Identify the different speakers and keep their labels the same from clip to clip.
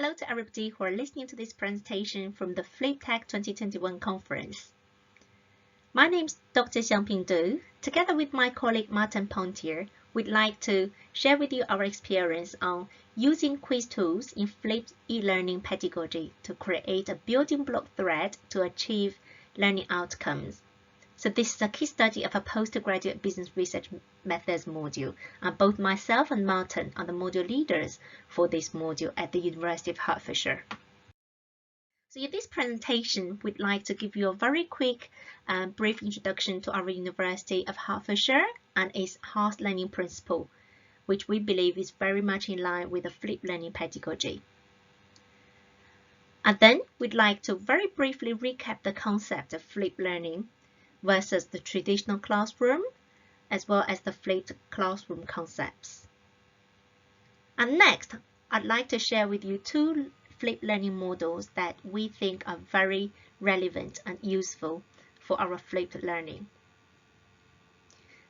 Speaker 1: Hello to everybody who are listening to this presentation from the FlipTech2021 conference. My name is Dr. Xiangping Du. Together with my colleague Martin Pontier, we'd like to share with you our experience on using quiz tools in flipped e-learning pedagogy to create a building block thread to achieve learning outcomes. So this is a case study of a postgraduate business research methods module, and both myself and Martin are the module leaders for this module at the University of Hertfordshire. So in this presentation, we'd like to give you a very quick brief introduction to our University of Hertfordshire and its Heart learning principle, which we believe is very much in line with the flipped learning pedagogy. And then we'd like to very briefly recap the concept of flipped learning versus the traditional classroom, as well as the flipped classroom concepts. And next, I'd like to share with you two flipped learning models that we think are very relevant and useful for our flipped learning.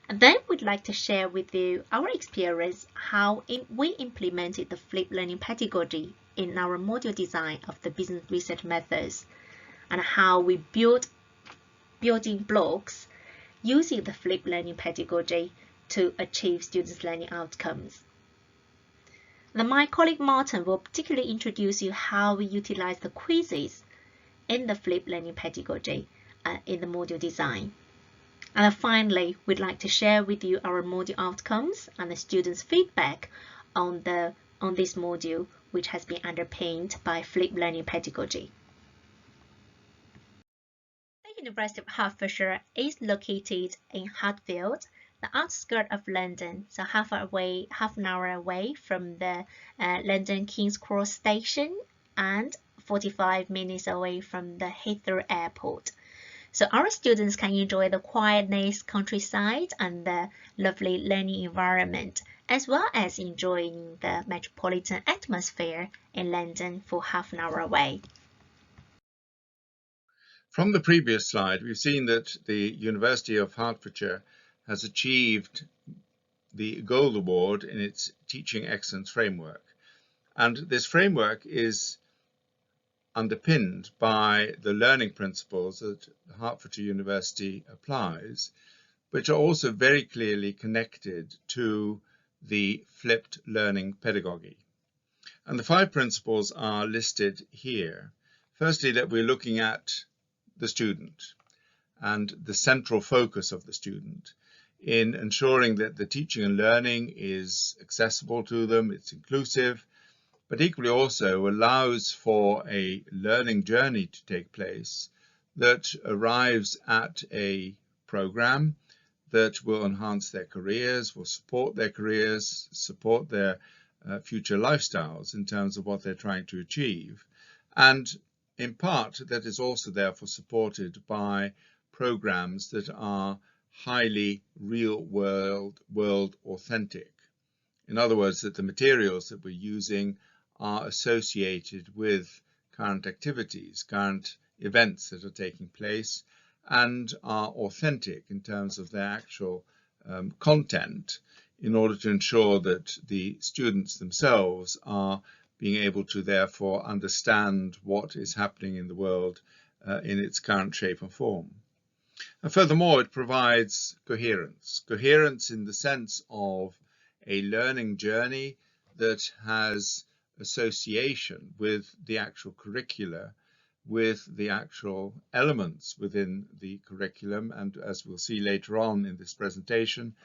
Speaker 1: And then we'd like to share with you our experience how we implemented the flipped learning pedagogy in our module design of the business research methods, and how we build building blocks using the flipped learning pedagogy to achieve students' learning outcomes. Then my colleague Martin will particularly introduce you how we utilize the quizzes in the flipped learning pedagogy in the module design. And then finally, we'd like to share with you our module outcomes and the students' feedback on this module, which has been underpinned by flipped learning pedagogy. The University of Hertfordshire is located in Hatfield, the outskirts of London, so half an hour away from the London King's Cross station and 45 minutes away from the Heathrow Airport. So our students can enjoy the quietness, countryside, and the lovely learning environment, as well as enjoying the metropolitan atmosphere in London for half an hour away.
Speaker 2: From the previous slide, we've seen that the University of Hertfordshire has achieved the Gold Award in its Teaching Excellence Framework. And this framework is underpinned by the learning principles that Hertfordshire University applies, which are also very clearly connected to the flipped learning pedagogy. And the 5 principles are listed here. Firstly, that we're looking at the student and the central focus of the student in ensuring that the teaching and learning is accessible to them, it's inclusive, but equally also allows for a learning journey to take place that arrives at a program that will enhance their careers, will support their careers, support their future lifestyles in terms of what they're trying to achieve. And in part, that is also therefore supported by programs that are highly real-world authentic. In other words, that the materials that we're using are associated with current activities, current events that are taking place, and are authentic in terms of their actual content, in order to ensure that the students themselves are being able to therefore understand what is happening in the world in its current shape and form. And furthermore, it provides coherence in the sense of a learning journey that has association with the actual curricula, with the actual elements within the curriculum, and as we'll see later on in this presentation,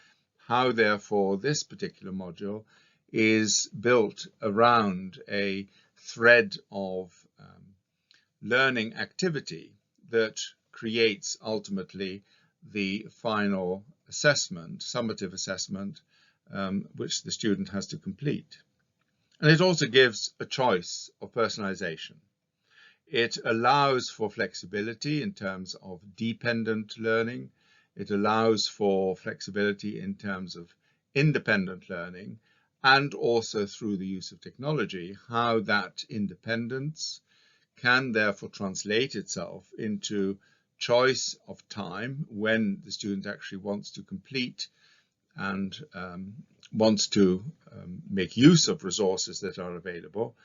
Speaker 2: how therefore this particular module is built around a thread of learning activity that creates ultimately the final assessment, summative assessment, which the student has to complete. And it also gives a choice of personalization. It allows for flexibility in terms of dependent learning. It allows for flexibility in terms of independent learning, and also through the use of technology, how that independence can therefore translate itself into choice of time when the student actually wants to complete and wants to make use of resources that are available,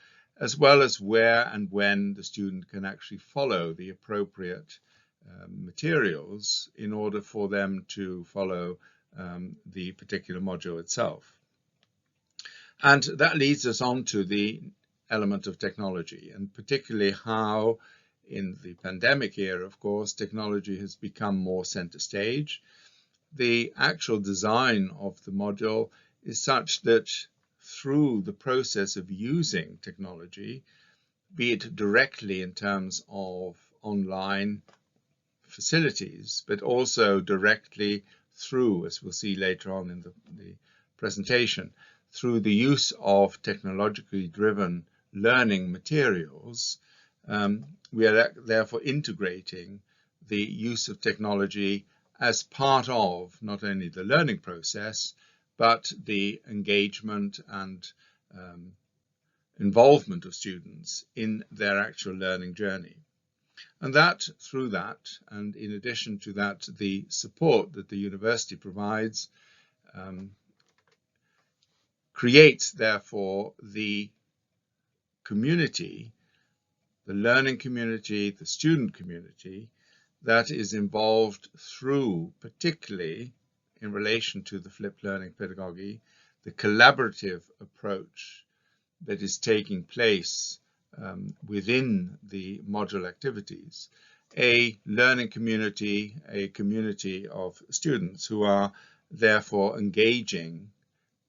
Speaker 2: as well as where and when the student can actually follow the appropriate materials in order for them to follow the particular module itself. And that leads us on to the element of technology, and particularly how in the pandemic era, of course, technology has become more center stage. The actual design of the module is such that through the process of using technology, be it directly in terms of online facilities, but also directly through, as we'll see later on in the presentation, through the use of technologically driven learning materials, we are therefore integrating the use of technology as part of not only the learning process, but the engagement and involvement of students in their actual learning journey. And that, through that, and in addition to that, the support that the university provides, creates, therefore, the community, the learning community, the student community, that is involved through, particularly in relation to the flipped learning pedagogy, the collaborative approach that is taking place within the module activities, a learning community, a community of students who are therefore engaging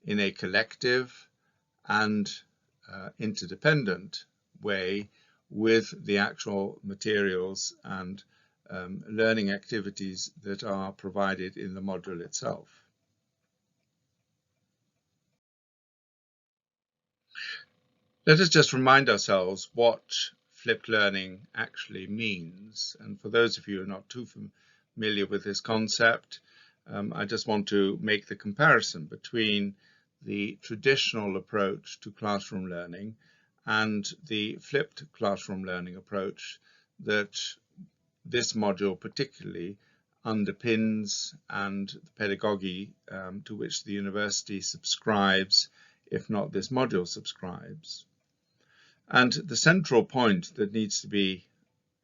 Speaker 2: in a collective and interdependent way with the actual materials and learning activities that are provided in the module itself. Let us just remind ourselves what flipped learning actually means. And for those of you who are not too familiar with this concept, I just want to make the comparison between the traditional approach to classroom learning and the flipped classroom learning approach that this module particularly underpins, and the pedagogy to which the university subscribes, if not this module subscribes. And the central point that needs to be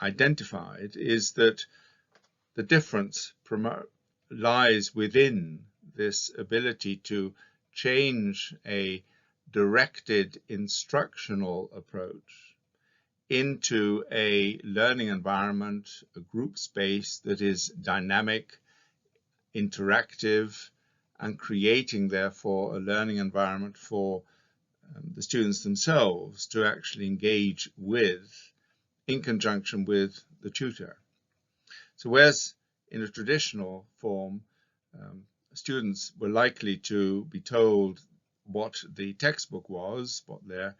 Speaker 2: identified is that the difference lies within this ability to change a directed instructional approach into a learning environment, a group space that is dynamic, interactive, and creating therefore a learning environment for the students themselves to actually engage with in conjunction with the tutor. So whereas in a traditional form, students were likely to be told what the textbook was, what their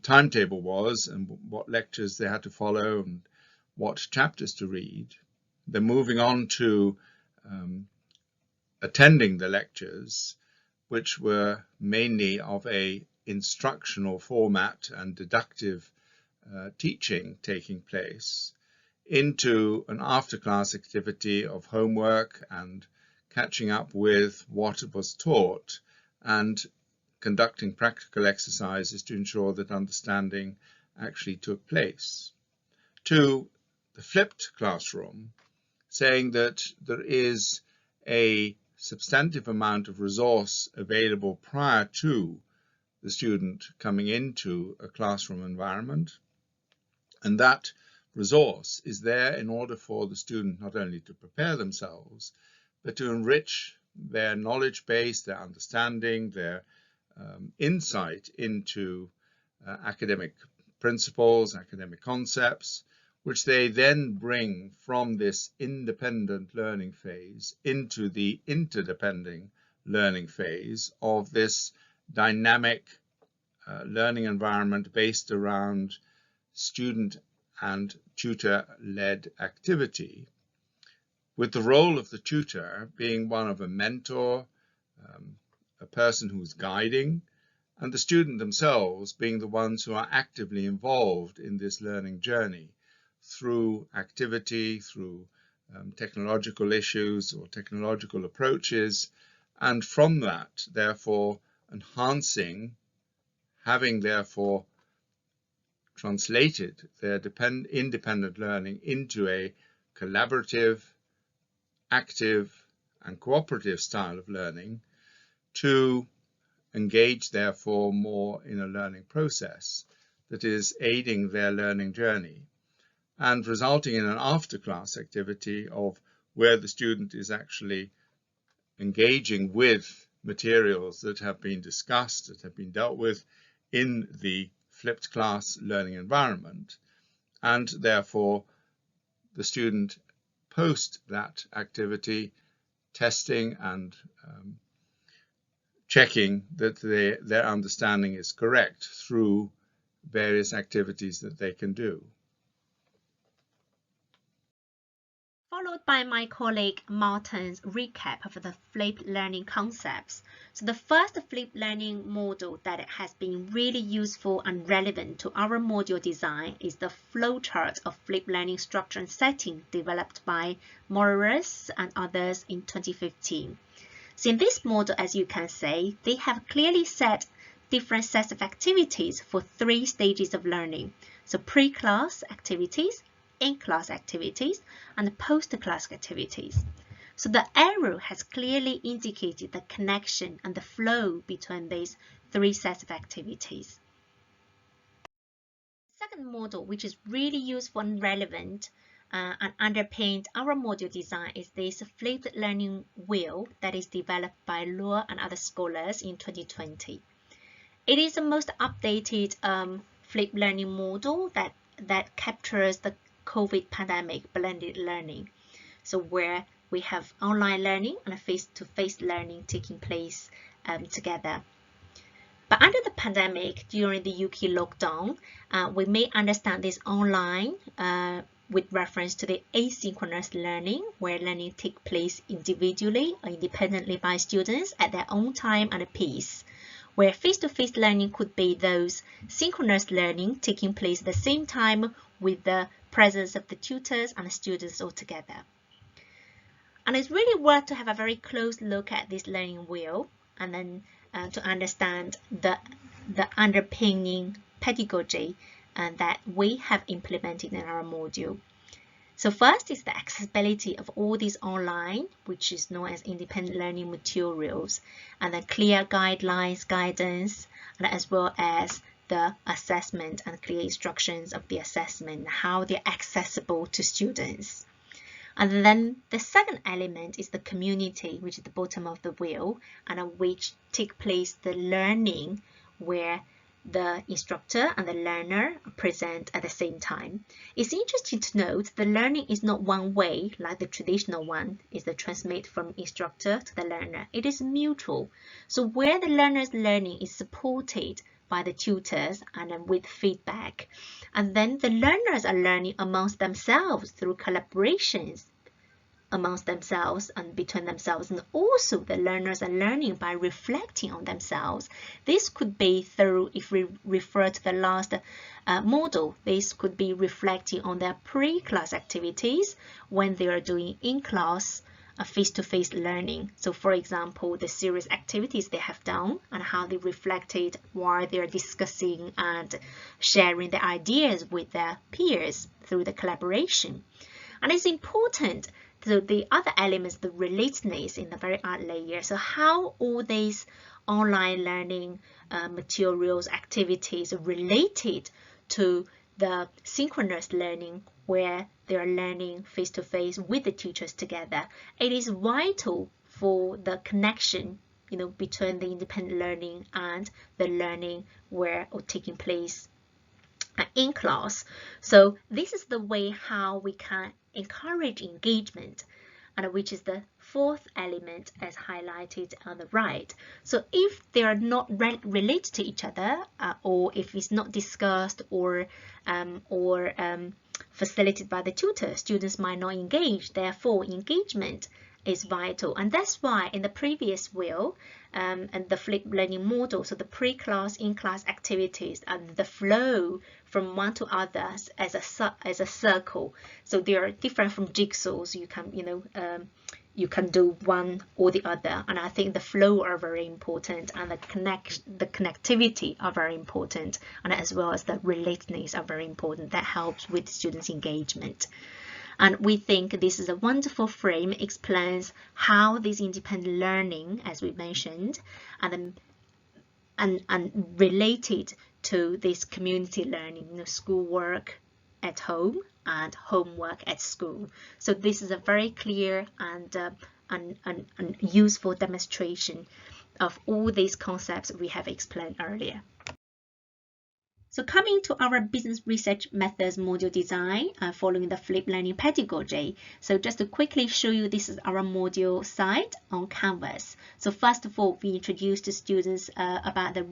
Speaker 2: timetable was, and what lectures they had to follow and what chapters to read. They're moving on to attending the lectures, which were mainly of a instructional format and deductive teaching taking place, into an after-class activity of homework and catching up with what was taught and conducting practical exercises to ensure that understanding actually took place. To the flipped classroom, saying that there is a substantive amount of resource available prior to the student coming into a classroom environment, and that resource is there in order for the student not only to prepare themselves, but to enrich their knowledge base, their understanding, their insight into academic principles, academic concepts, which they then bring from this independent learning phase into the interdependent learning phase of this dynamic learning environment based around student and tutor-led activity, with the role of the tutor being one of a mentor, a person who's guiding, and the student themselves being the ones who are actively involved in this learning journey through activity, through technological issues or technological approaches, and from that, therefore, enhancing, having therefore translated their independent learning into a collaborative, active, and cooperative style of learning to engage, therefore, more in a learning process that is aiding their learning journey and resulting in an after-class activity of where the student is actually engaging with materials that have been discussed, that have been dealt with in the flipped class learning environment, and therefore the student post that activity testing and checking that their understanding is correct through various activities that they can do.
Speaker 1: Followed by my colleague Martin's recap of the flipped learning concepts. So the first flipped learning model that has been really useful and relevant to our module design is the flowchart of flipped learning structure and setting developed by Morris and others in 2015. So in this model, as you can see, they have clearly set different sets of activities for 3 stages of learning. So pre-class activities, in-class activities, and post-class activities. So the arrow has clearly indicated the connection and the flow between these 3 sets of activities. Second model, which is really useful and relevant and underpinned our module design, is this flipped learning wheel that is developed by Luo and other scholars in 2020. It is the most updated flipped learning model that captures the COVID pandemic blended learning. So where we have online learning and face-to-face learning taking place together. But under the pandemic, during the UK lockdown, we may understand this online with reference to the asynchronous learning, where learning takes place individually or independently by students at their own time and pace, where face-to-face learning could be those synchronous learning taking place at the same time with the presence of the tutors and the students all together. And it's really worth to have a very close look at this learning wheel and then to understand the underpinning pedagogy that we have implemented in our module. So first is the accessibility of all these online, which is known as independent learning materials, and then clear guidelines, guidance, and as well as the assessment and clear instructions of the assessment, how they're accessible to students. And then the second element is the community, which is the bottom of the wheel, and which take place the learning where the instructor and the learner present at the same time. It's interesting to note the learning is not one way like the traditional one is the transmit from instructor to the learner. It is mutual. So where the learner's learning is supported by the tutors and then with feedback, and then the learners are learning amongst themselves through collaborations amongst themselves and between themselves, and also the learners are learning by reflecting on themselves. This could be through, if we refer to the last model, this could be reflecting on their pre-class activities when they are doing in-class face-to-face learning. So for example, the serious activities they have done and how they reflected while they are discussing and sharing their ideas with their peers through the collaboration. And it's important. So the other elements, the relatedness in the very art layer. So how all these online learning materials, activities are related to the synchronous learning where they are learning face-to-face with the teachers together. It is vital for the connection, between the independent learning and the learning where or taking place in class. So this is the way how we can encourage engagement, and which is the fourth element as highlighted on the right. So if they are not related to each other, or if it's not discussed or facilitated by the tutor, students might not engage. Therefore, engagement is vital, and that's why in the previous wheel and the flipped learning model, so the pre-class, in-class activities and the flow from one to others as a circle. So they are different from jigsaws. You can you can do one or the other. And I think the flow are very important, and the connectivity are very important, and as well as the relatedness are very important. That helps with students' engagement. And we think this is a wonderful frame, explains how this independent learning, as we mentioned, and related to this community learning, schoolwork at home and homework at school. So this is a very clear and useful demonstration of all these concepts we have explained earlier. So coming to our business research methods module design, following the flipped learning pedagogy. So just to quickly show you, this is our module site on Canvas. So first of all, we introduced the students about the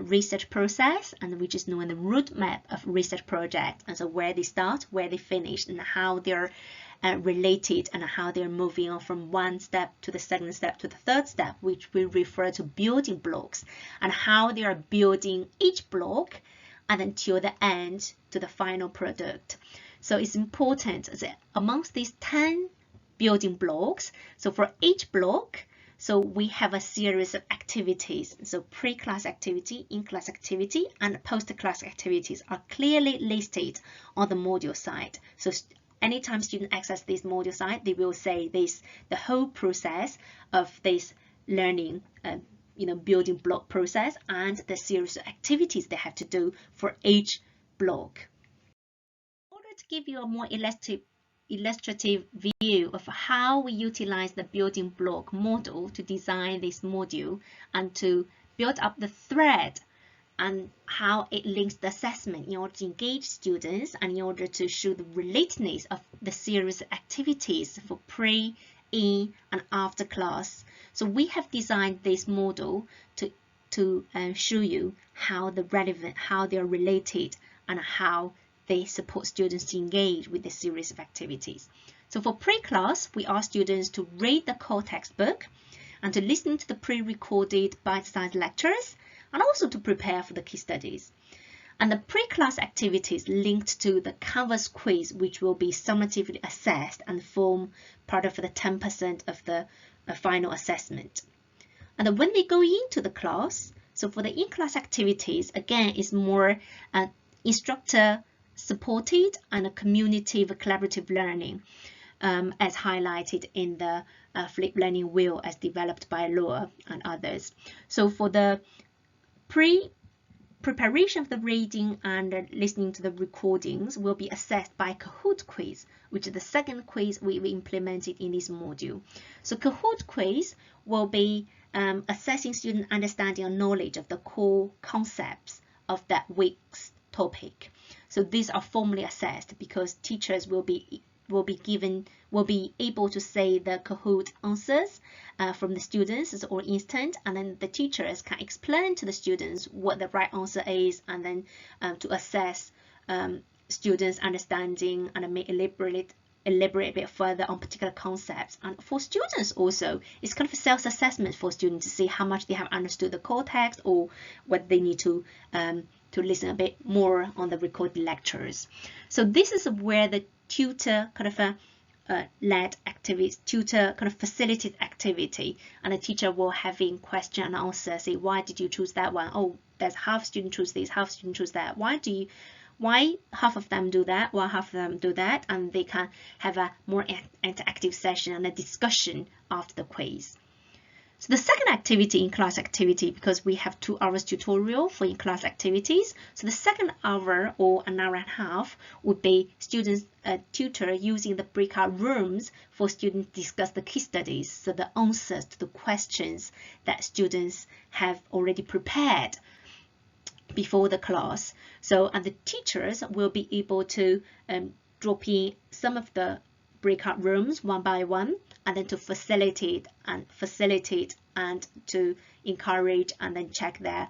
Speaker 1: research process, and which is known as the roadmap of research project, and so where they start, where they finish, and how they're related, and how they're moving on from one step to the second step to the third step, which we refer to building blocks, and how they are building each block and until the end to the final product. So it's important that amongst these 10 building blocks, so for each block, so we have a series of activities. So pre-class activity, in-class activity, and post-class activities are clearly listed on the module site. So anytime students access this module site, they will say this, the whole process of this learning building block process and the series of activities they have to do for each block. In order to give you a more illustrative view of how we utilize the building block model to design this module and to build up the thread and how it links the assessment in order to engage students and in order to show the relatedness of the series of activities for pre, in, and after class. So we have designed this model to show you how they're related and how they support students to engage with the series of activities. So for pre-class, we ask students to read the core textbook and to listen to the pre-recorded bite-sized lectures, and also to prepare for the case studies. And the pre-class activities linked to the Kahoot Quiz, which will be summatively assessed and form part of the 10% of the final assessment. And then when they go into the class, so for the in-class activities, again, is more instructor supported and a community collaborative learning, as highlighted in the flipped learning wheel as developed by Laura and others. So for the preparation of the reading and listening to the recordings will be assessed by Kahoot Quiz, which is the second quiz we implemented in this module. So Kahoot Quiz will be assessing student understanding and knowledge of the core concepts of that week's topic. So these are formally assessed because teachers will be able to say the Kahoot answers from the students or instant, and then the teachers can explain to the students what the right answer is, and then to assess students' understanding and may elaborate a bit further on particular concepts. And for students also, it's kind of a self-assessment for students to see how much they have understood the core text or what they need to listen a bit more on the recorded lectures. So this is where the tutor kind of led activity, tutor kind of facilitated activity, and the teacher will having question and answer, say, why did you choose that one? Oh, there's half student choose this, half student choose that. Why half of them do that, why half of them do that? And they can have a more interactive session and a discussion after the quiz. So the second activity, in-class activity, because we have 2 hours tutorial for in-class activities. So the second hour or an hour and a half would be students, tutor using the breakout rooms for students to discuss the case studies. So the answers to the questions that students have already prepared before the class. So, and the teachers will be able to drop in some of the breakout rooms one by one, and then to facilitate and to encourage and then check their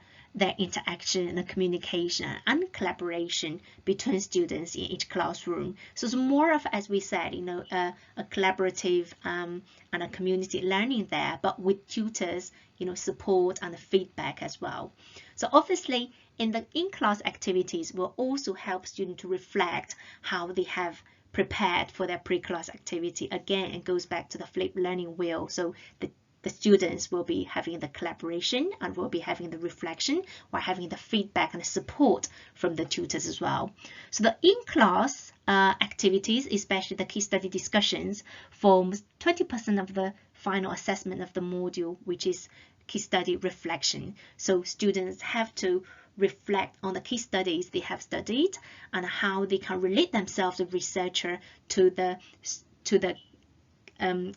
Speaker 1: interaction and communication and collaboration between students in each classroom. So it's more of, as we said, a collaborative and a community learning there, but with tutors, support and feedback as well. So obviously, in the in-class activities will also help students to reflect how they have prepared for their pre-class activity. Again, it goes back to the flipped learning wheel. So the students will be having the collaboration and will be having the reflection while having the feedback and support from the tutors as well. So the in-class activities, especially the case study discussions, forms 20% of the final assessment of the module, which is case study reflection. So students have to reflect on the case studies they have studied and how they can relate themselves, the researcher, to the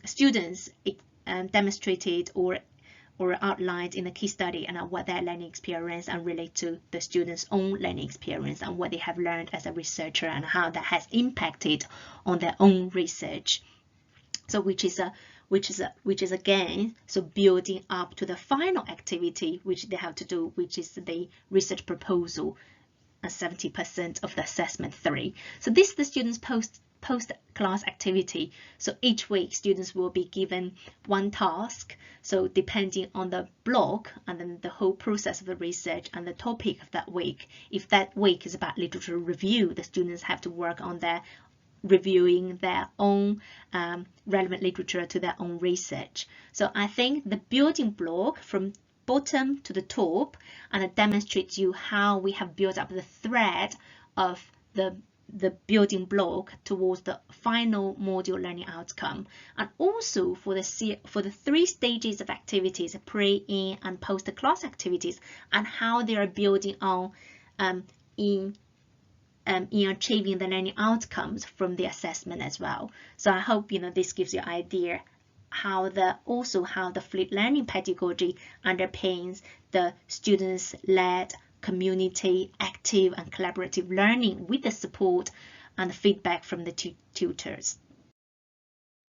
Speaker 1: students demonstrated or outlined in the case study, and what their learning experience and relate to the students' own learning experience and what they have learned as a researcher and how that has impacted on their own research. So which is again, so building up to the final activity which they have to do, which is the research proposal, 70% of the assessment 3. So this is the students' post-class activity. So each week students will be given one task. So depending on the block and then the whole process of the research and the topic of that week. If that week is about literature review, the students have to work on their reviewing their own relevant literature to their own research. So I think the building block from bottom to the top, and it demonstrates you how we have built up the thread of the building block towards the final module learning outcome, and also for the 3 stages of activities, pre, in, and post-class activities, and how they are building on in achieving the learning outcomes from the assessment as well. So I hope this gives you an idea how the flipped learning pedagogy underpins the students-led community active and collaborative learning with the support and feedback from the tutors.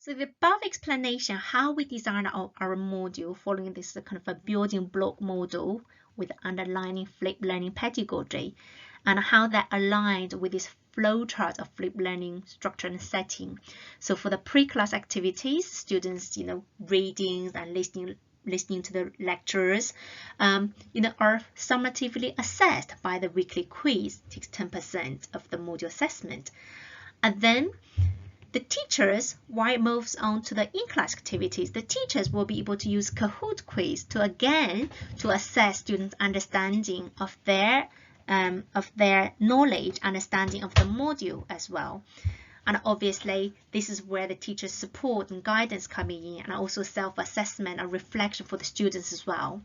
Speaker 1: So the above explanation how we design our module following this kind of a building block model with underlining flipped learning pedagogy, and how that aligned with this flowchart of flipped learning structure and setting. So for the pre-class activities, students, readings and listening to the lectures, are summatively assessed by the weekly quiz, takes 10% of the module assessment. And then the teachers, while it moves on to the in-class activities, the teachers will be able to use Kahoot Quiz to assess students' understanding of their knowledge, understanding of the module as well. And obviously, this is where the teacher's support and guidance coming in, and also self-assessment and reflection for the students as well.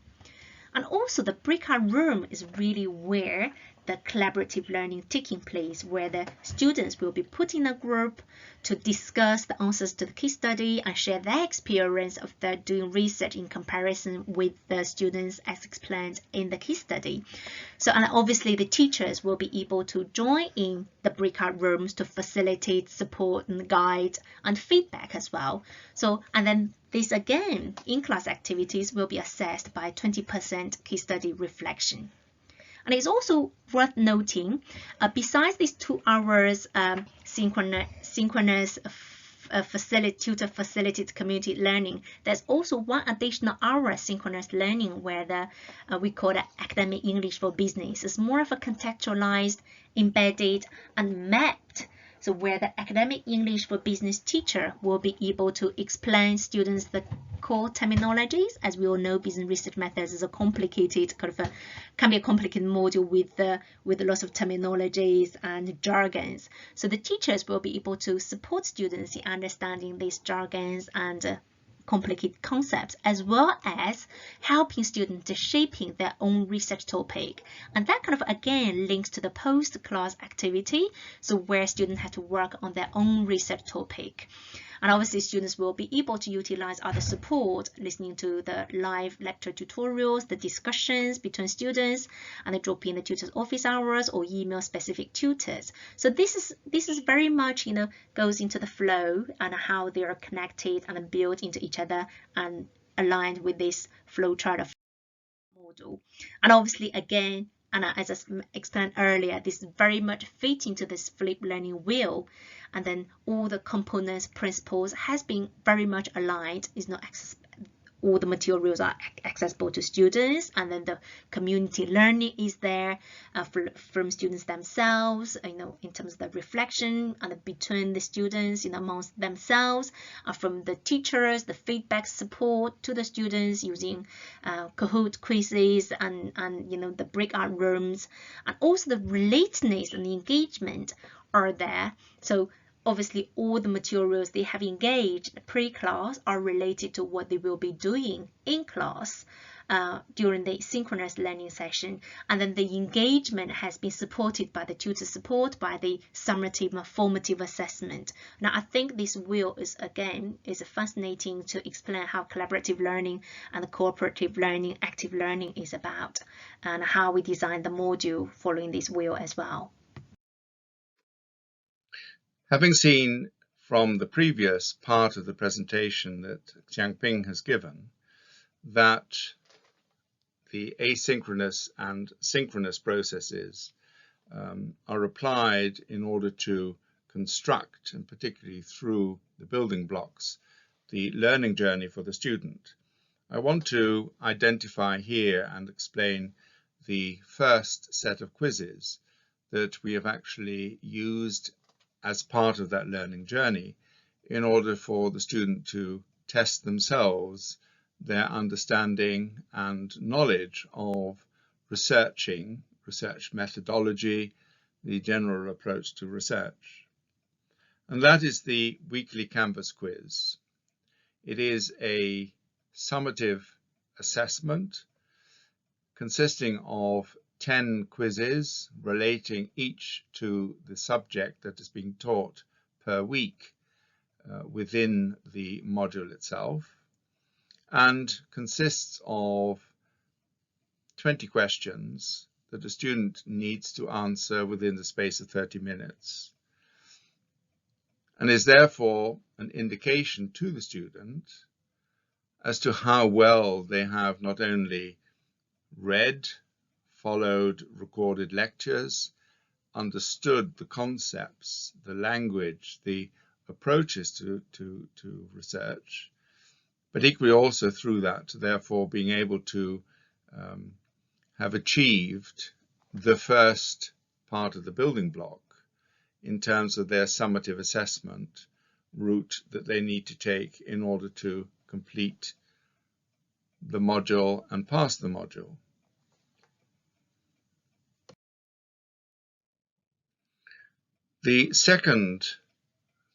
Speaker 1: And also the breakout room is really where the collaborative learning taking place, where the students will be put in a group to discuss the answers to the case study and share their experience of their doing research in comparison with the students as explained in the case study. So, and obviously the teachers will be able to join in the breakout rooms to facilitate support and guide and feedback as well. So, and then these again, in-class activities will be assessed by 20% case study reflection. And it's also worth noting, besides these 2 hours synchronous tutor-facilitated community learning, there's also 1 additional hour synchronous learning where we call it academic English for business. It's more of a contextualized, embedded, and mapped. So where the academic English for business teacher will be able to explain students the core terminologies. As we all know, business research methods is a complicated can be a complicated module with lots of terminologies and jargons. So the teachers will be able to support students in understanding these jargons and complicated concepts, as well as helping students to shaping their own research topic. And that again links to the post-class activity, so where students have to work on their own research topic. And obviously students will be able to utilize other support, listening to the live lecture tutorials, the discussions between students, and they drop in the tutor's office hours or email specific tutors. So this is very much goes into the flow and how they are connected and built into each other and aligned with this flow chart of model. And obviously again, and as I explained earlier, this very much fit into this flipped learning wheel, and then all the components, principles has been very much aligned. Is not all the materials are accessible to students, and then the community learning is there from students themselves, in terms of the reflection and between the students, amongst themselves, from the teachers, the feedback support to the students using Kahoot quizzes and the breakout rooms, and also the relatedness and the engagement are there. So obviously, all the materials they have engaged pre-class are related to what they will be doing in class during the synchronous learning session. And then the engagement has been supported by the tutor support, by the summative and formative assessment. Now, I think this is fascinating to explain how collaborative learning and cooperative learning, active learning is about, and how we design the module following this wheel as well.
Speaker 2: Having seen from the previous part of the presentation that Xiangping has given that the asynchronous and synchronous processes are applied in order to construct, and particularly through the building blocks, the learning journey for the student, I want to identify here and explain the first set of quizzes that we have actually used as part of that learning journey in order for the student to test themselves their understanding and knowledge of research methodology, the general approach to research. And that is the weekly Canvas quiz. It is a summative assessment consisting of 10 quizzes relating each to the subject that is being taught per week within the module itself, and consists of 20 questions that a student needs to answer within the space of 30 minutes, and is therefore an indication to the student as to how well they have not only read, followed recorded lectures, understood the concepts, the language, the approaches to research, but equally also through that, therefore being able to have achieved the first part of the building block in terms of their summative assessment route that they need to take in order to complete the module and pass the module. The second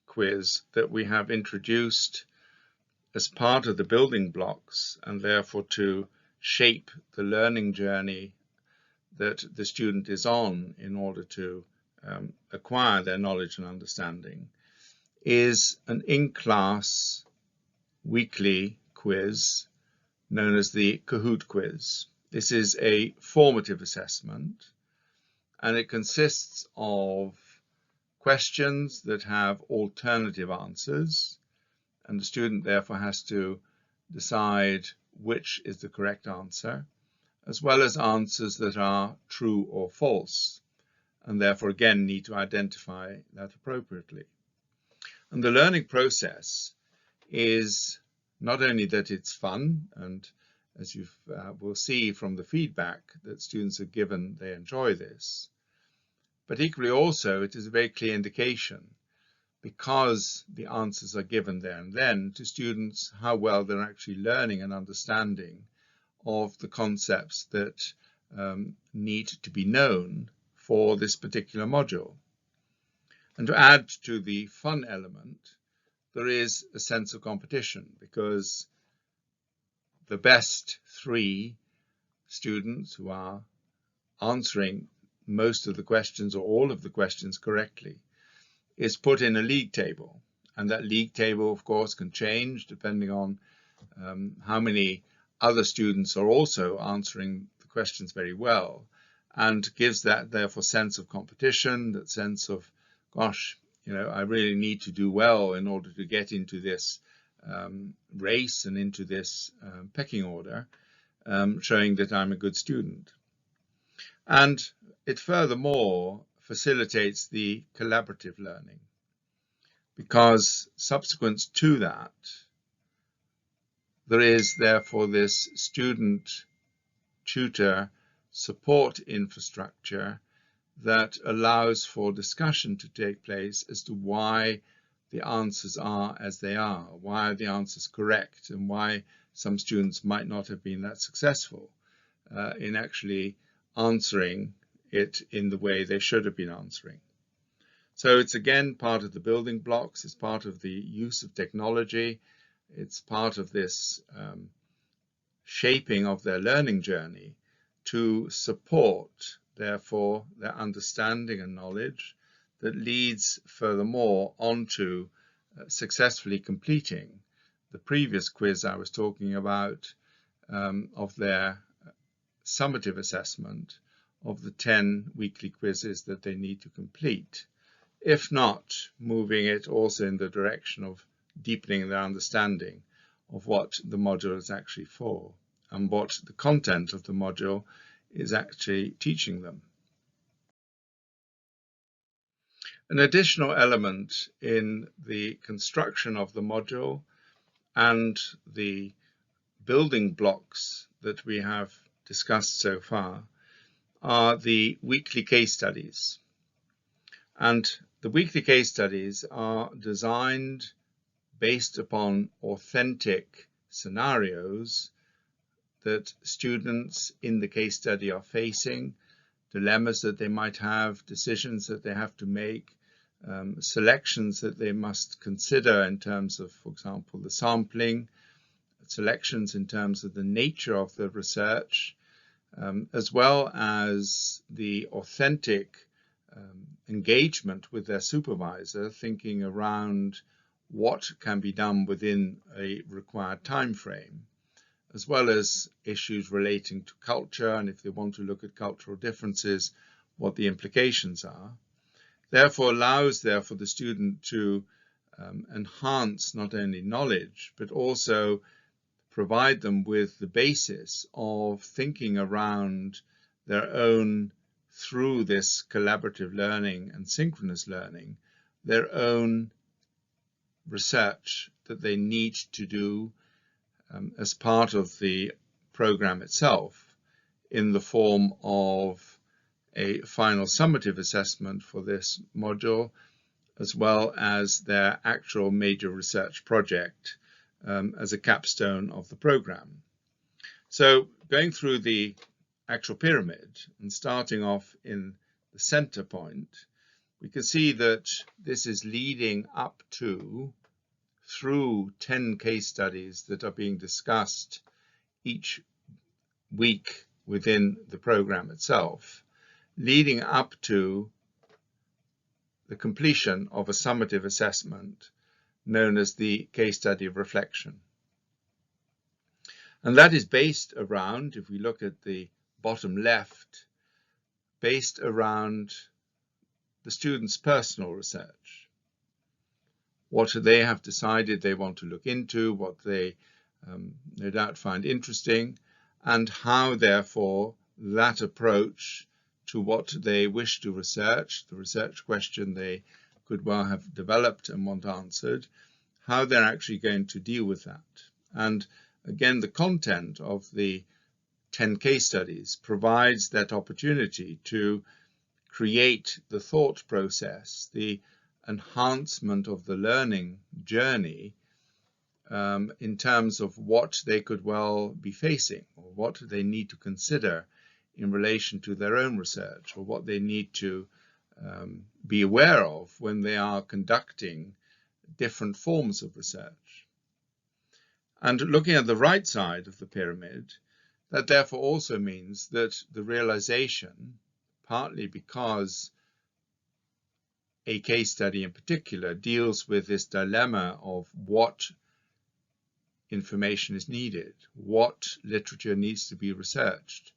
Speaker 2: quiz that we have introduced as part of the building blocks, and therefore to shape the learning journey that the student is on in order to acquire their knowledge and understanding, is an in-class weekly quiz known as the Kahoot Quiz. This is a formative assessment, and it consists of questions that have alternative answers, and the student therefore has to decide which is the correct answer, as well as answers that are true or false, and therefore again need to identify that appropriately. And the learning process is not only that it's fun, and as you will see from the feedback that students are given, they enjoy this, but equally also it is a very clear indication, because the answers are given there and then, to students how well they're actually learning and understanding of the concepts that need to be known for this particular module. And to add to the fun element, there is a sense of competition, because the best 3 students who are answering most of the questions or all of the questions correctly is put in a league table, and that league table of course can change depending on how many other students are also answering the questions very well, and gives that therefore sense of competition, that sense of, gosh, I really need to do well in order to get into this race and into this pecking order, showing that I'm a good student. And it furthermore facilitates the collaborative learning, because subsequent to that, there is therefore this student tutor support infrastructure that allows for discussion to take place as to why the answers are as they are, why are the answers correct, and why some students might not have been that successful in actually answering it in the way they should have been answering. So it's again part of the building blocks, it's part of the use of technology, it's part of this shaping of their learning journey to support, therefore, their understanding and knowledge that leads furthermore onto successfully completing the previous quiz I was talking about of their summative assessment of the 10 weekly quizzes that they need to complete, if not moving it also in the direction of deepening their understanding of what the module is actually for and what the content of the module is actually teaching them. An additional element in the construction of the module and the building blocks that we have discussed so far are the weekly case studies. And the weekly case studies are designed based upon authentic scenarios that students in the case study are facing, dilemmas that they might have, decisions that they have to make, selections that they must consider in terms of, for example, the sampling, selections in terms of the nature of the research, as well as the authentic engagement with their supervisor, thinking around what can be done within a required time frame, as well as issues relating to culture, and if they want to look at cultural differences, what the implications are. Therefore allows for the student to enhance not only knowledge, but also provide them with the basis of thinking around their own, through this collaborative learning and synchronous learning, their own research that they need to do as part of the program itself in the form of a final summative assessment for this module, as well as their actual major research project as a capstone of the program. So going through the actual pyramid and starting off in the center point, we can see that this is leading up to, through 10 case studies that are being discussed each week within the program itself, leading up to the completion of a summative assessment known as the case study of reflection. And that is based around, if we look at the bottom left, based around the student's personal research. What they have decided they want to look into, what they no doubt find interesting, and how therefore that approach to what they wish to research, the research question they could well have developed and want answered, how they're actually going to deal with that. And again, the content of the 10 case studies provides that opportunity to create the thought process, the enhancement of the learning journey in terms of what they could well be facing, or what they need to consider in relation to their own research, or what they need to be aware of when they are conducting different forms of research. And looking at the right side of the pyramid, that therefore also means that the realization, partly because a case study in particular deals with this dilemma of what information is needed, what literature needs to be researched,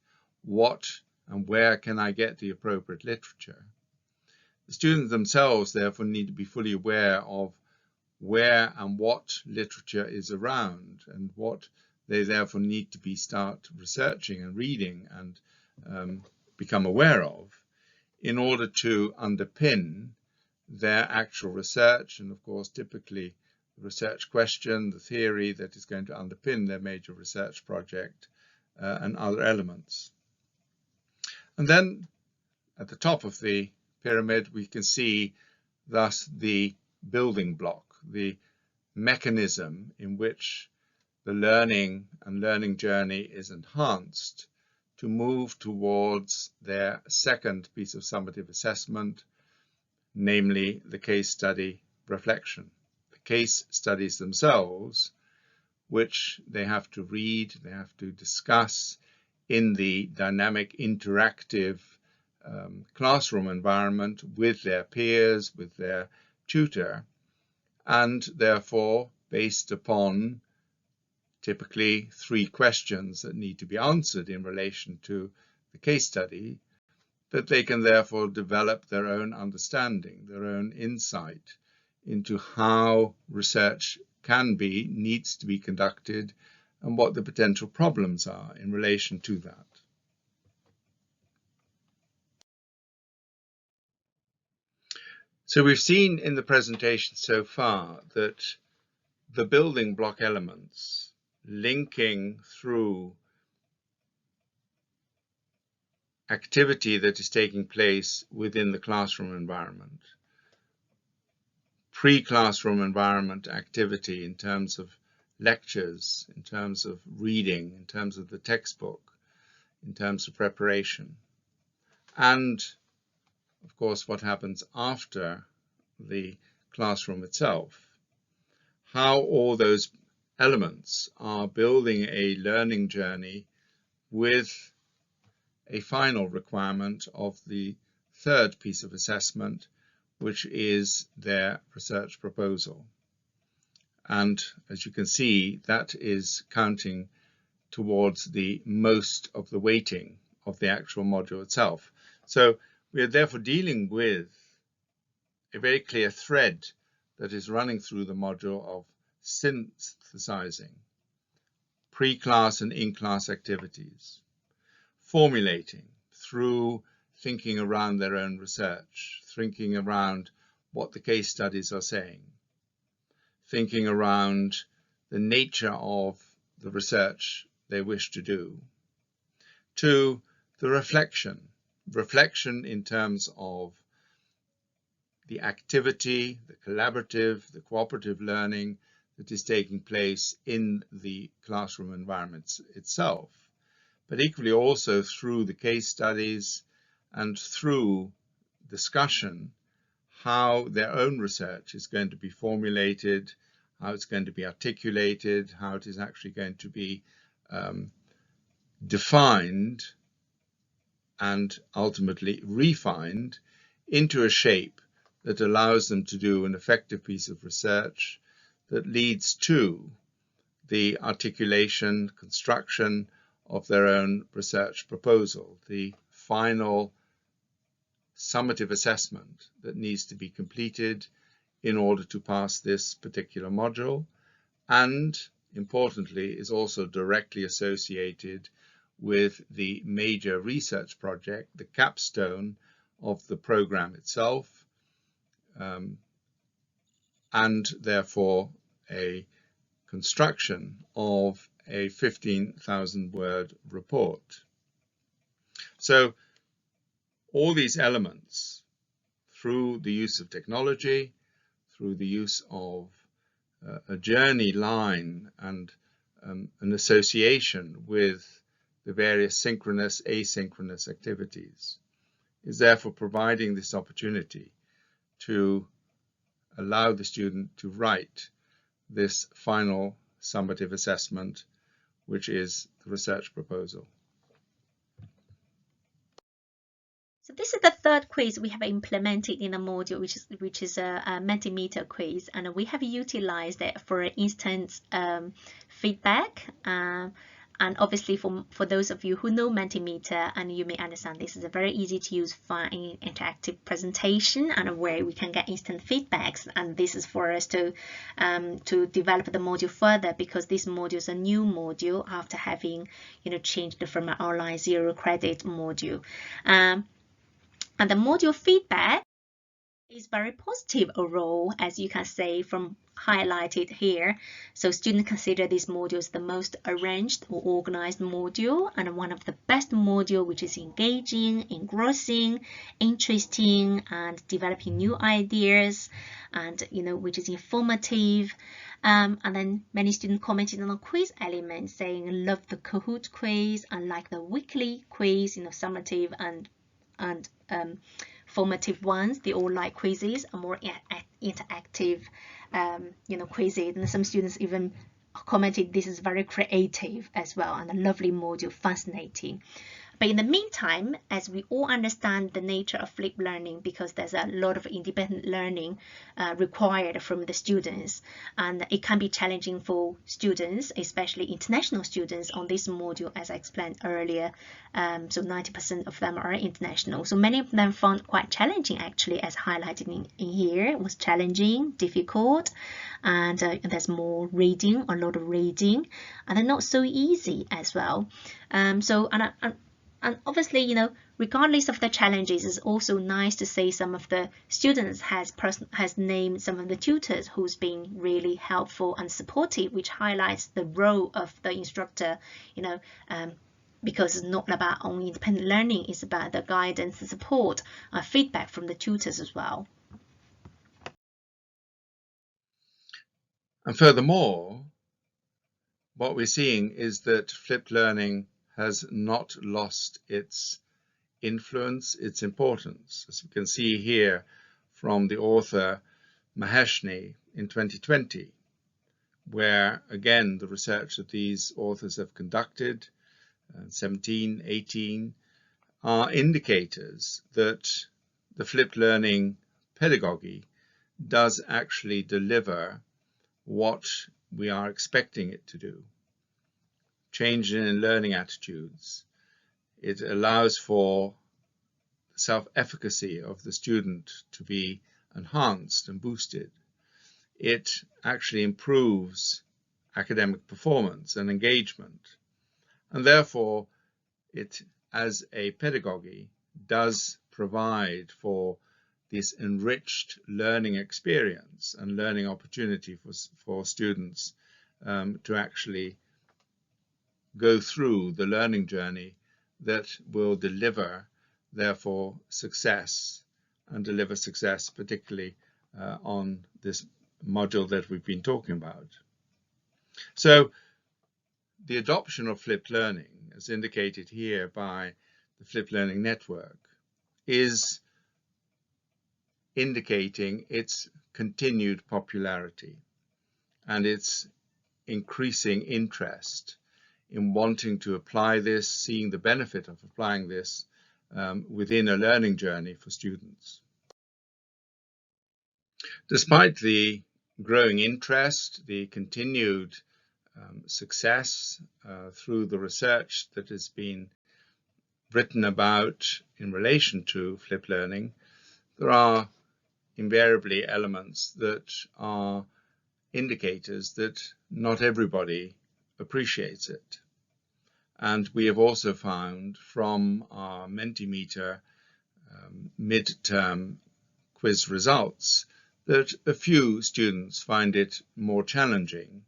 Speaker 2: what and where can I get the appropriate literature. The students themselves therefore need to be fully aware of where and what literature is around, and what they therefore need to start researching and reading and become aware of in order to underpin their actual research, and of course typically research question, the theory that is going to underpin their major research project, and other elements. And then at the top of the pyramid, we can see thus the building block, the mechanism in which the learning and learning journey is enhanced to move towards their second piece of summative assessment, namely the case study reflection. The case studies themselves, which they have to read, they have to discuss in the dynamic, interactive classroom environment with their peers, with their tutor, and therefore based upon typically 3 questions that need to be answered in relation to the case study, that they can therefore develop their own understanding, their own insight into how research needs to be conducted, and what the potential problems are in relation to that. So we've seen in the presentation so far that the building block elements linking through activity that is taking place within the classroom environment, pre-classroom environment activity in terms of lectures, in terms of reading, in terms of the textbook, in terms of preparation, and of course what happens after the classroom itself, how all those elements are building a learning journey with a final requirement of the third piece of assessment, which is their research proposal. And as you can see, that is counting towards the most of the weighting of the actual module itself. So we are therefore dealing with a very clear thread that is running through the module of synthesizing pre-class and in-class activities, formulating through thinking around their own research, thinking around what the case studies are saying, thinking around the nature of the research they wish to do, to the reflection in terms of the activity, the collaborative, the cooperative learning that is taking place in the classroom environment itself, but equally also through the case studies and through discussion, how their own research is going to be formulated, how it's going to be articulated, how it is actually going to be defined and ultimately refined into a shape that allows them to do an effective piece of research that leads to the articulation, construction of their own research proposal, the final summative assessment that needs to be completed in order to pass this particular module, and importantly is also directly associated with the major research project, the capstone of the program itself, and therefore a construction of a 15,000 word report. So all these elements, through the use of technology, through the use of a journey line and an association with the various synchronous, asynchronous activities, is therefore providing this opportunity to allow the student to write this final summative assessment, which is the research proposal.
Speaker 1: So this is the third quiz we have implemented in the module, which is a Multimeter Quiz, and we have utilized it for instant feedback. And obviously for those of you who know Multimeter, and you may understand this is a very easy to use, fun, interactive presentation, and where we can get instant feedbacks. And this is for us to develop the module further, because this module is a new module after having changed from an online 0 credit module. And the module feedback It's very positive overall, as you can see from highlighted here. So students consider this module as the most arranged or organized module and one of the best module which is engaging, engrossing, interesting, and developing new ideas, and which is informative. And then many students commented on the quiz element, saying love the Kahoot quiz and like the weekly quiz, summative and formative ones. They all like quizzes and more interactive quizzes, and some students even commented this is very creative as well and a lovely module, fascinating. But in the meantime, as we all understand the nature of flipped learning, because there's a lot of independent learning required from the students, and it can be challenging for students, especially international students on this module, as I explained earlier. So 90% of them are international. So many of them found quite challenging, actually, as highlighted in here. It was challenging, difficult, and there's more reading, a lot of reading, and they're not so easy as well. And obviously, regardless of the challenges, it's also nice to see some of the students has named some of the tutors who's been really helpful and supportive, which highlights the role of the instructor, because it's not about only independent learning, it's about the guidance, the support, feedback from the tutors as well.
Speaker 2: And furthermore, what we're seeing is that flipped learning has not lost its influence, its importance, as we can see here from the author Maheshni in 2020, where again the research that these authors have conducted, 17, 18, are indicators that the flipped learning pedagogy does actually deliver what we are expecting it to do. Change in learning attitudes. It allows for self-efficacy of the student to be enhanced and boosted. It actually improves academic performance and engagement. And therefore, it, as a pedagogy, does provide for this enriched learning experience and learning opportunity for students to actually go through the learning journey that will deliver, therefore, success, and deliver success particularly on this module that we've been talking about. So the adoption of flipped learning, as indicated here by the Flipped Learning Network, is indicating its continued popularity and its increasing interest in wanting to apply this, seeing the benefit of applying this within a learning journey for students. Despite the growing interest, the continued success through the research that has been written about in relation to flipped learning, there are invariably elements that are indicators that not everybody appreciates it. And we have also found from our Mentimeter mid-term quiz results that a few students find it more challenging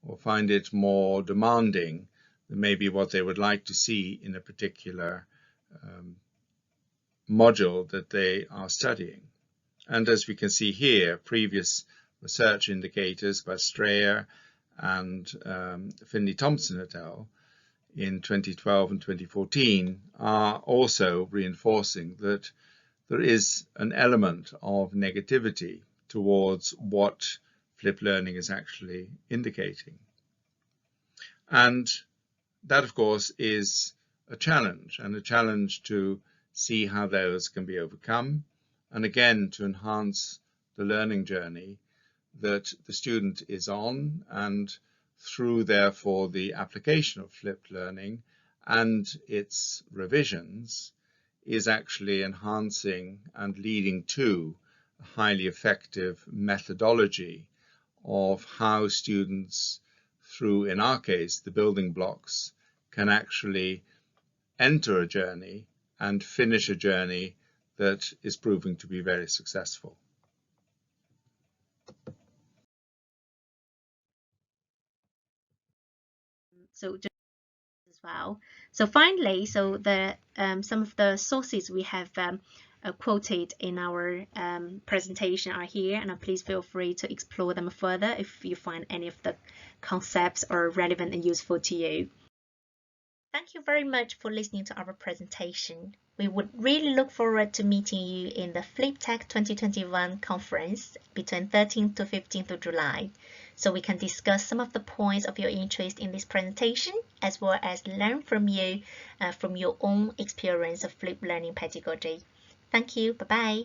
Speaker 2: or find it more demanding than maybe what they would like to see in a particular module that they are studying. And as we can see here, previous research indicators by Strayer and Finley Thompson et al. In 2012 and 2014 are also reinforcing that there is an element of negativity towards what flipped learning is actually indicating. And that, of course, is a challenge, and a challenge to see how those can be overcome, and again to enhance the learning journey that the student is on, and through therefore the application of flipped learning and its revisions is actually enhancing and leading to a highly effective methodology of how students, through, in our case, the building blocks, can actually enter a journey and finish a journey that is proving to be very successful.
Speaker 1: So as well. So finally, so the some of the sources we have quoted in our presentation are here, and please feel free to explore them further if you find any of the concepts are relevant and useful to you. Thank you very much for listening to our presentation. We would really look forward to meeting you in the FlipTech2021 conference between 13th to 15th of July, so we can discuss some of the points of your interest in this presentation, as well as learn from you from your own experience of flip learning pedagogy. Thank you. Bye-bye.